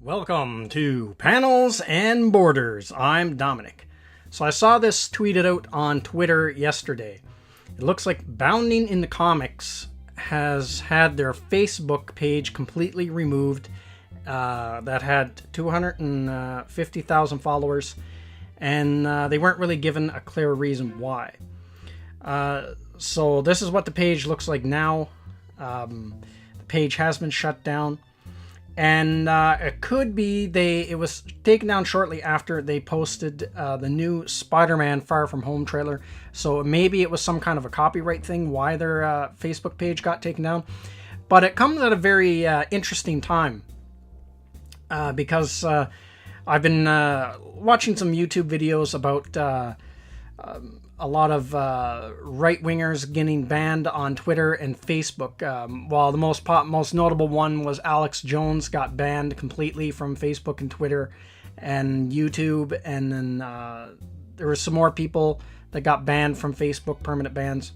Welcome to Panels and Borders. I'm Dominic. So I saw this tweeted out on Twitter yesterday. It looks like Bounding in the Comics has had their Facebook page completely removed. That had 250,000 followers, and they weren't really given a clear reason why. So this is what the page looks like now. The page has been shut down. And it could be it was taken down shortly after they posted the new Spider-Man Far From Home trailer. So maybe it was some kind of a copyright thing why their Facebook page got taken down. But it comes at a very interesting time because I've been watching some YouTube videos about a lot of right-wingers getting banned on Twitter and Facebook. While the most notable one was Alex Jones got banned completely from Facebook and Twitter and YouTube, and then there were some more people that got banned from Facebook, permanent bans.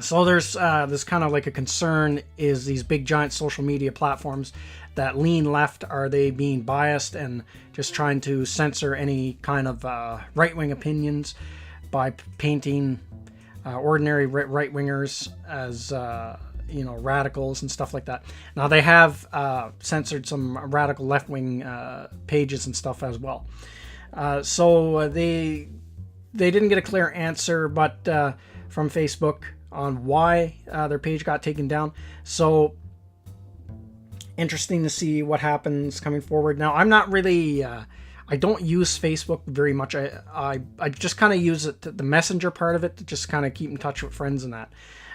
So there's kind of like a concern, is these big giant social media platforms that lean left, are they being biased and just trying to censor any kind of right-wing opinions by painting ordinary right-wingers as radicals and stuff like that. Now they have censored some radical left-wing pages and stuff as well. So they didn't get a clear answer, but from Facebook on why their page got taken down. So interesting to see what happens coming forward. Now I'm not really I don't use Facebook very much. I just kind of use it, the messenger part of it, to just kind of keep in touch with friends and that.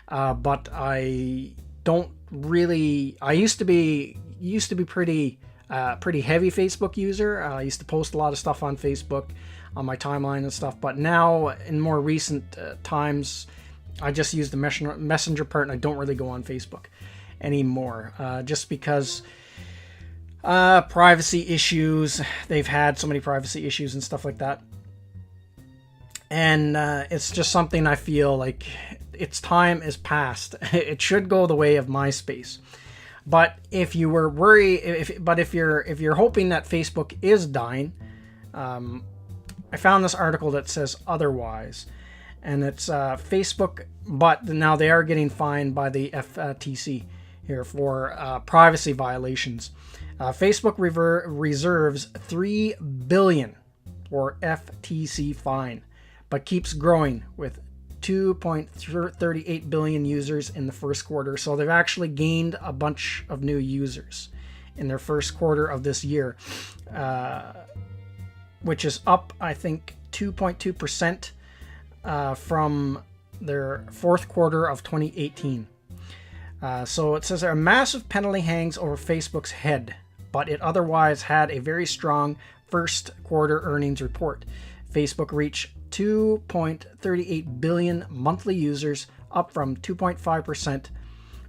But I don't really. I used to be pretty heavy Facebook user. I used to post a lot of stuff on Facebook, on my timeline and stuff. But now, in more recent times, I just use the messenger part, and I don't really go on Facebook anymore, just because. Privacy issues. They've had so many privacy issues and stuff like that. And it's just something I feel like its time is past. It should go the way of MySpace. But if you were worried, if you're hoping that Facebook is dying, I found this article that says otherwise. And it's Facebook, but now they are getting fined by the FTC here for privacy violations. Facebook reserves $3 billion for FTC fine, but keeps growing with 2.38 billion users in the first quarter. So they've actually gained a bunch of new users in their first quarter of this year, which is up, I think, 2.2% from their fourth quarter of 2018. So it says a massive penalty hangs over Facebook's head, but it otherwise had a very strong first quarter earnings report. Facebook reached 2.38 billion monthly users, up from 2.5%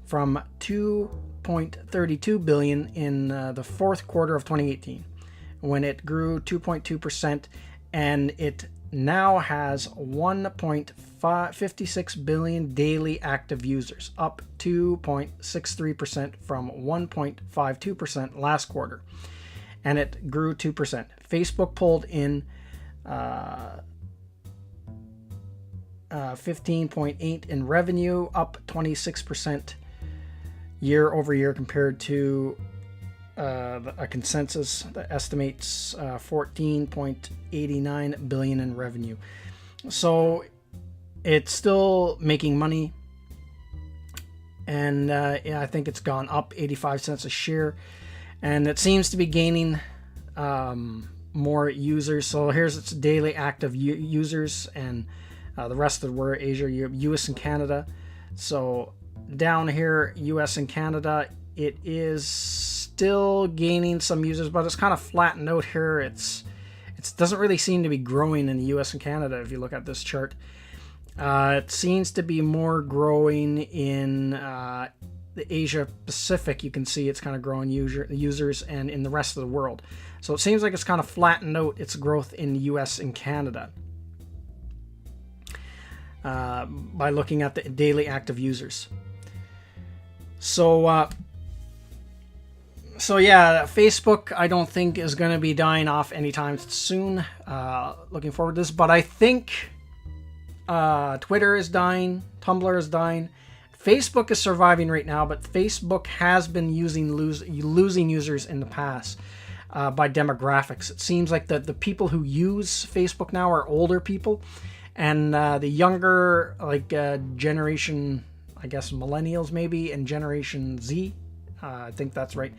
from 2.32 billion in the fourth quarter of 2018, when it grew 2.2%, and it now has 1.56 billion daily active users, up 2.63% from 1.52% last quarter, and it grew 2%. Facebook pulled in 15.8 in revenue, up 26% year over year, compared to a consensus that estimates 14.89 billion in revenue. So it's still making money, and I think it's gone up 85 cents a share, and it seems to be gaining more users. So here's its daily active users, and the rest of the world, Asia, US and Canada. So down here, US and Canada, it is still gaining some users, but it's kind of flattened out here. It doesn't really seem to be growing in the US and Canada if you look at this chart. It seems to be more growing in the Asia Pacific. You can see it's kind of growing users, and in the rest of the world. So it seems like it's kind of flattened out its growth in the US and Canada by looking at the daily active users. So So yeah, Facebook I don't think is going to be dying off anytime soon. Looking forward to this, but I think Twitter is dying, Tumblr is dying. Facebook is surviving right now, but Facebook has been losing users in the past by demographics. It seems like the people who use Facebook now are older people, and the younger, like generation, I guess millennials maybe, and Generation Z, I think that's right.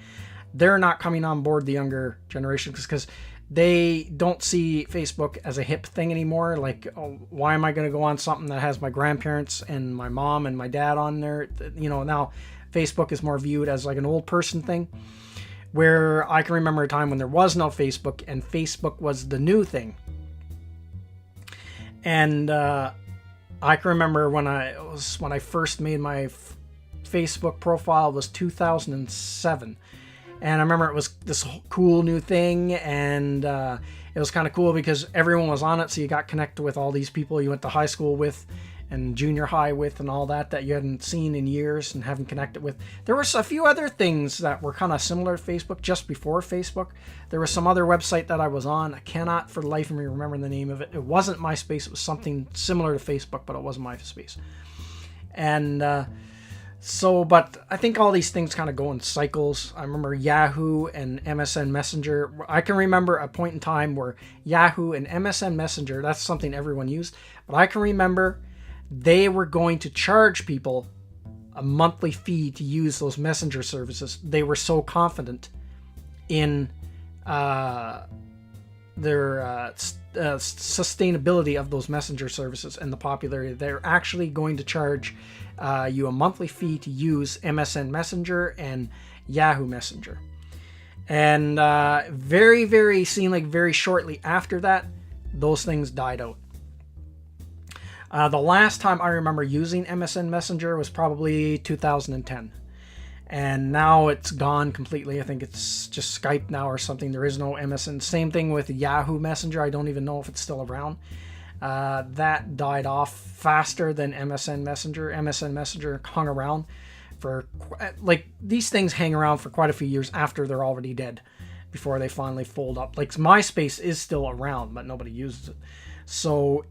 They're not coming on board, the younger generation, because they don't see Facebook as a hip thing anymore. Like, oh, why am I going to go on something that has my grandparents and my mom and my dad on there? You know, now Facebook is more viewed as like an old person thing, where I can remember a time when there was no Facebook and Facebook was the new thing. And I can remember when I first made my Facebook profile was 2007. And I remember it was this cool new thing, and it was kind of cool because everyone was on it, so you got connected with all these people you went to high school with and junior high with and all that you hadn't seen in years and haven't connected with. There were a few other things that were kind of similar to Facebook just before Facebook. There was some other website that I was on. I cannot for the life of me remember the name of it. It wasn't MySpace. It was something similar to Facebook, but it wasn't MySpace. And but I think all these things kind of go in cycles. I remember Yahoo and MSN Messenger. I can remember a point in time where Yahoo and MSN Messenger, that's something everyone used. But I can remember they were going to charge people a monthly fee to use those messenger services. They were so confident in their sustainability of those messenger services and the popularity. They're actually going to charge you a monthly fee to use MSN Messenger and Yahoo Messenger. And very shortly after that, those things died out. The last time I remember using MSN Messenger was probably 2010. And now it's gone completely. I think it's just Skype now or something. There is no MSN. Same thing with Yahoo Messenger. I don't even know if it's still around. That died off faster than MSN Messenger. MSN Messenger hung around for, like, these things hang around for quite a few years after they're already dead, before they finally fold up. Like, MySpace is still around, but nobody uses it. So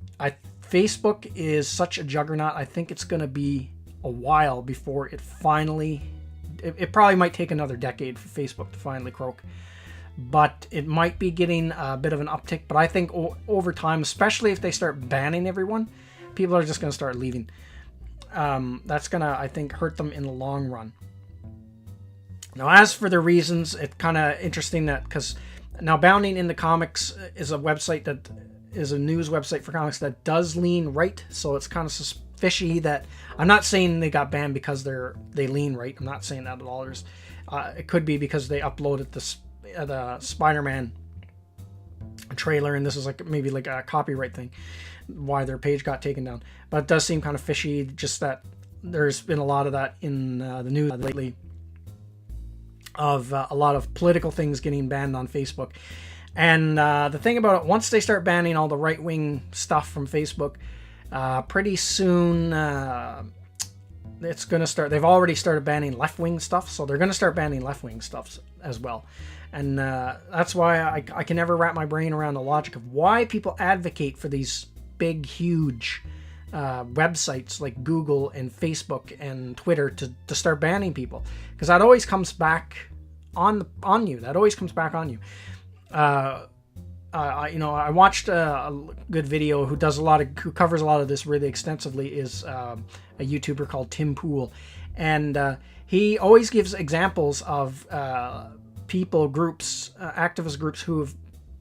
Facebook is such a juggernaut. I think it's going to be a while before it finally... It probably might take another decade for Facebook to finally croak. But it might be getting a bit of an uptick. But I think over time, especially if they start banning everyone, people are just going to start leaving. That's going to, I think, hurt them in the long run. Now, as for the reasons, it's kind of interesting that, because now Bounding in the Comics is a website that is a news website for comics that does lean right. So it's kind of fishy that, I'm not saying they got banned because they lean right. I'm not saying that at all. It could be because they uploaded the Spider-Man trailer, and this is maybe a copyright thing, why their page got taken down. But it does seem kind of fishy, just that there's been a lot of that in the news lately, of a lot of political things getting banned on Facebook. And the thing about it, once they start banning all the right-wing stuff from Facebook, pretty soon it's going to start. They've already started banning left-wing stuff, so they're going to start banning left-wing stuff as well. And that's why I can never wrap my brain around the logic of why people advocate for these big, huge websites like Google and Facebook and Twitter to start banning people, because that always comes back on you. That always comes back on you. I watched a good video who covers a lot of this really extensively, is a YouTuber called Tim Pool, and he always gives examples of activist groups who have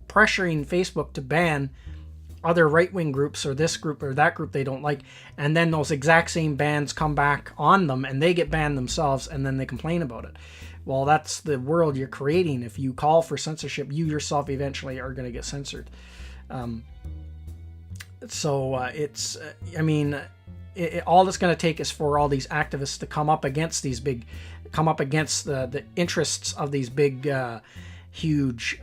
pressuring Facebook to ban other right-wing groups or this group or that group they don't like, and then those exact same bans come back on them and they get banned themselves, and then they complain about it. Well, that's the world you're creating. If you call for censorship, you yourself eventually are going to get censored. All it's going to take is for all these activists to come up against the interests of these big, huge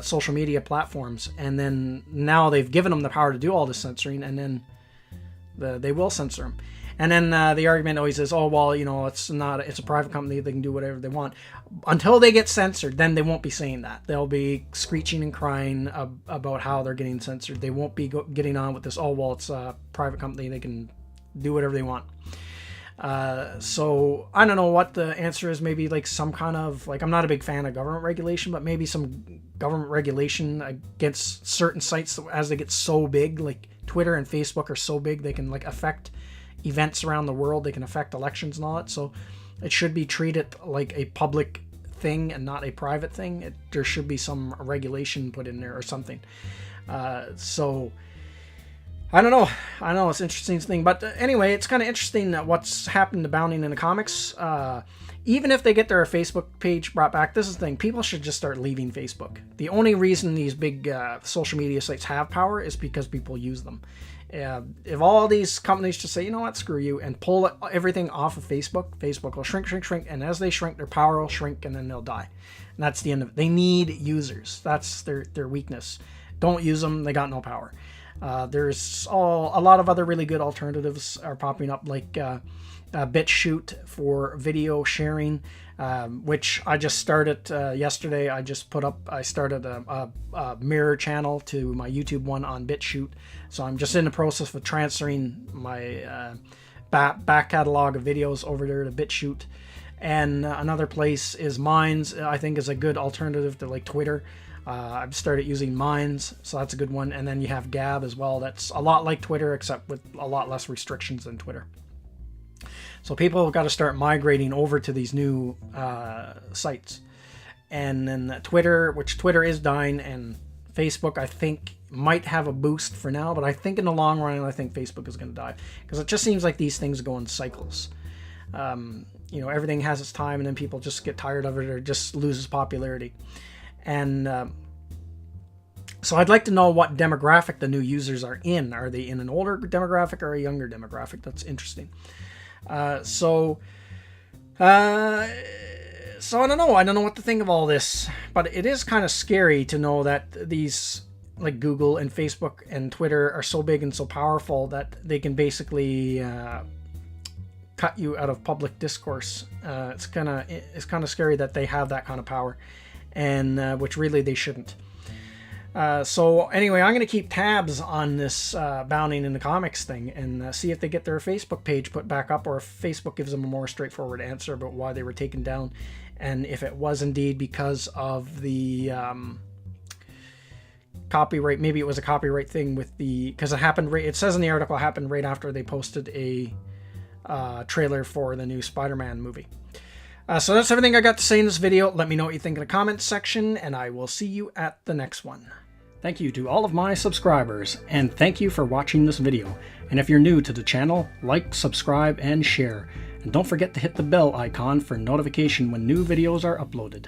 social media platforms, and then now they've given them the power to do all this censoring, and then they will censor them. And then the argument always is, oh, well, it's a private company. They can do whatever they want. Until they get censored, then they won't be saying that. They'll be screeching and crying about how they're getting censored. They won't be getting on with this, oh, well, it's a private company. They can do whatever they want. So I don't know what the answer is. Maybe like some kind of, like, I'm not a big fan of government regulation, but maybe some government regulation against certain sites as they get so big, like Twitter and Facebook are so big, they can like affect events around the world. They can affect elections and all that. So it should be treated like a public thing and not a private thing. There should be some regulation put in there or something. So I don't know. I know it's an interesting thing, but anyway, it's kind of interesting what's happened to bounding in the comics. Even if they get their Facebook page brought back, this is the thing. People should just start leaving Facebook. The only reason these big social media sites have power is because people use them. If all these companies just say, you know what, screw you, and pull everything off of Facebook, Facebook will shrink, and as they shrink, their power will shrink, and then they'll die. And that's the end of it. They need users. That's their weakness. Don't use them. They got no power. There's a lot of other really good alternatives are popping up, like BitChute for video sharing, which I just started yesterday. I started a mirror channel to my YouTube one on BitChute. So I'm just in the process of transferring my back catalog of videos over there to BitChute. And another place is Minds, I think is a good alternative to like Twitter. I've started using Minds, so that's a good one. And then you have Gab as well. That's a lot like Twitter, except with a lot less restrictions than Twitter. So people have got to start migrating over to these new sites. And then Twitter, which Twitter is dying, and Facebook, I think, might have a boost for now. But I think in the long run, I think Facebook is going to die. Because it just seems like these things go in cycles. Everything has its time, and then people just get tired of it or just loses popularity. And so I'd like to know what demographic the new users are in. Are they in an older demographic or a younger demographic? That's interesting. So I don't know. I don't know what to think of all this. But it is kind of scary to know that these, like Google and Facebook and Twitter, are so big and so powerful that they can basically cut you out of public discourse. It's kind of scary that they have that kind of power. And which really they shouldn't. So anyway, I'm going to keep tabs on this bounding in the comics thing and see if they get their Facebook page put back up, or if Facebook gives them a more straightforward answer about why they were taken down, and if it was indeed because of the copyright. Maybe it was a copyright thing with because it happened. It says in the article it happened right after they posted a trailer for the new Spider-Man movie. So that's everything I got to say in this video. Let me know what you think in the comments section, and I will see you at the next one. Thank you to all of my subscribers, and thank you for watching this video. And if you're new to the channel, like, subscribe, and share. And don't forget to hit the bell icon for notification when new videos are uploaded.